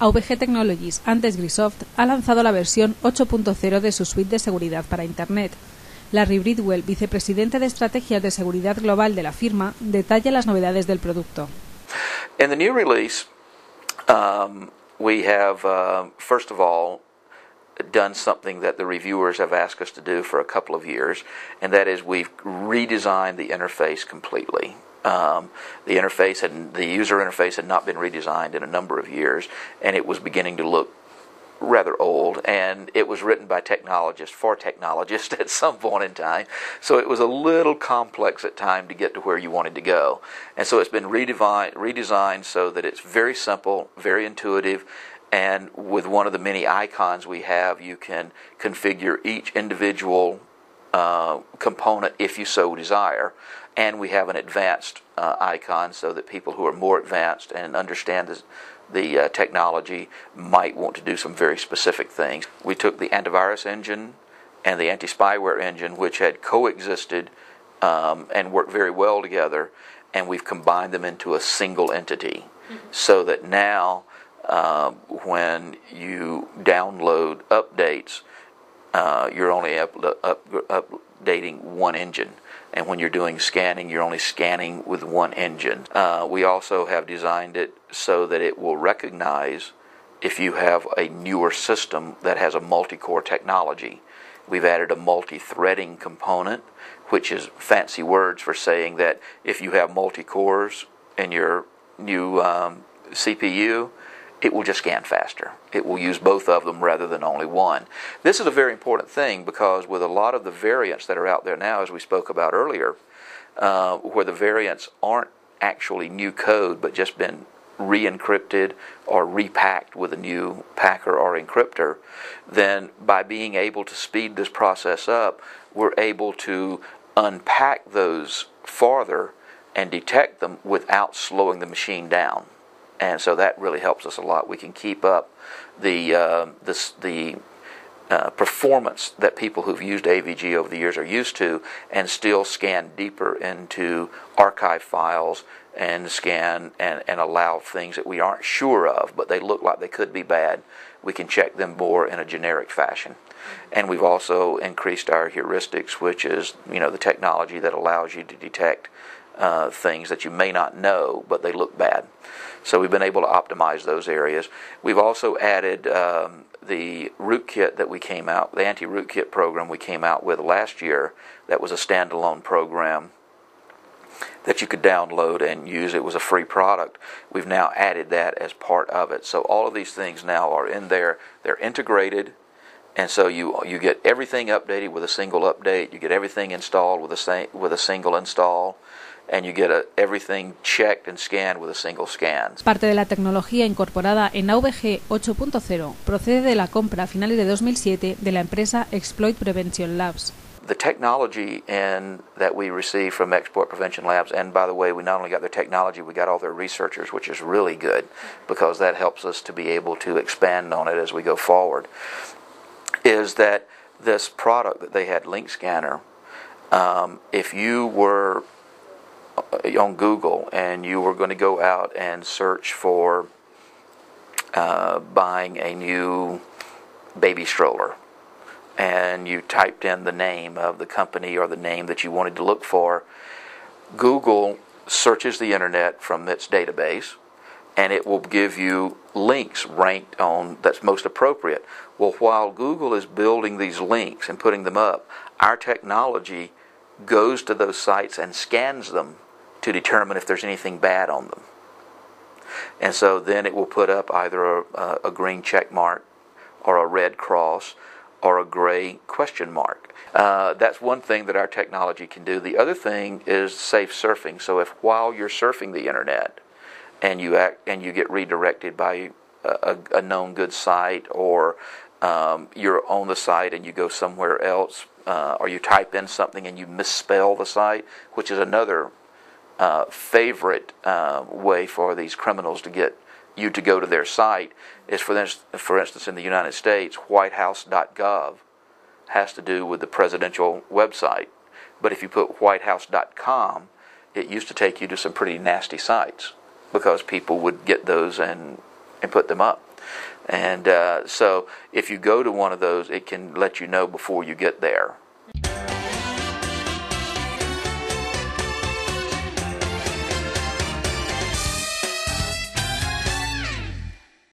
AVG Technologies, antes Grisoft, ha lanzado la versión 8.0 de su suite de seguridad para Internet. Larry Bridwell, vicepresidente de estrategias de seguridad global de la firma, detalla las novedades del producto. In the new release, we have, first of all, done something that the reviewers have asked us to do for a couple of years, and that is we've redesigned the interface completely. The user interface had not been redesigned in a number of years, and it was beginning to look rather old, and it was written by technologists for technologists at some point in time, so it was a little complex at times to get to where you wanted to go. And so it's been redesigned so that it's very simple, very intuitive, and with one of the many icons we have, you can configure each individual component if you so desire. And we have an advanced icon so that people who are more advanced and understand the technology might want to do some very specific things. We took the antivirus engine and the anti-spyware engine, which had coexisted and worked very well together, and we've combined them into a single entity, so that now when you download updates, you're only updating one engine. And when you're doing scanning, you're only scanning with one engine. We also have designed it so that it will recognize if you have a newer system that has a multi-core technology. We've added a multi-threading component, which is fancy words for saying that if you have multi-cores in your new CPU, it will just scan faster. It will use both of them rather than only one. This is a very important thing because with a lot of the variants that are out there now, as we spoke about earlier, where the variants aren't actually new code but just been re-encrypted or repacked with a new packer or encryptor, then by being able to speed this process up, we're able to unpack those farther and detect them without slowing the machine down. And so that really helps us a lot. We can keep up the performance that people who've used AVG over the years are used to, and still scan deeper into archive files and scan and allow things that we aren't sure of, but they look like they could be bad. We can check them more in a generic fashion. And we've also increased our heuristics, which is the technology that allows you to detect things that you may not know, but they look bad. So we've been able to optimize those areas. We've also added the rootkit that we came out, the anti-rootkit program we came out with last year. That was a standalone program that you could download and use. It was a free product. We've now added that as part of it. So all of these things now are in there. They're integrated, and so you get everything updated with a single update. You get everything installed with a single install. And you get everything checked and scanned with a single scan. Parte de la tecnología incorporada en AVG 8.0 procede de la compra a finales de 2007 de la empresa Exploit Prevention Labs. The technology that we received from Exploit Prevention Labs, and by the way, we not only got their technology, we got all their researchers, which is really good because that helps us to be able to expand on it as we go forward, is that this product that they had, Link Scanner, if you were on Google and you were going to go out and search for buying a new baby stroller, and you typed in the name of the company or the name that you wanted to look for, Google searches the internet from its database, and it will give you links ranked on that's most appropriate. Well, while Google is building these links and putting them up, our technology goes to those sites and scans them to determine if there's anything bad on them. And so then it will put up either a green check mark or a red cross or a gray question mark. That's one thing that our technology can do. The other thing is safe surfing. So if while you're surfing the internet and you get redirected by a known good site, or you're on the site and you go somewhere else, or you type in something and you misspell the site, which is another favorite way for these criminals to get you to go to their site, is for instance in the United States, whitehouse.gov has to do with the presidential website. But if you put whitehouse.com, it used to take you to some pretty nasty sites because people would get those and put them up. And so if you go to one of those, it can let you know before you get there.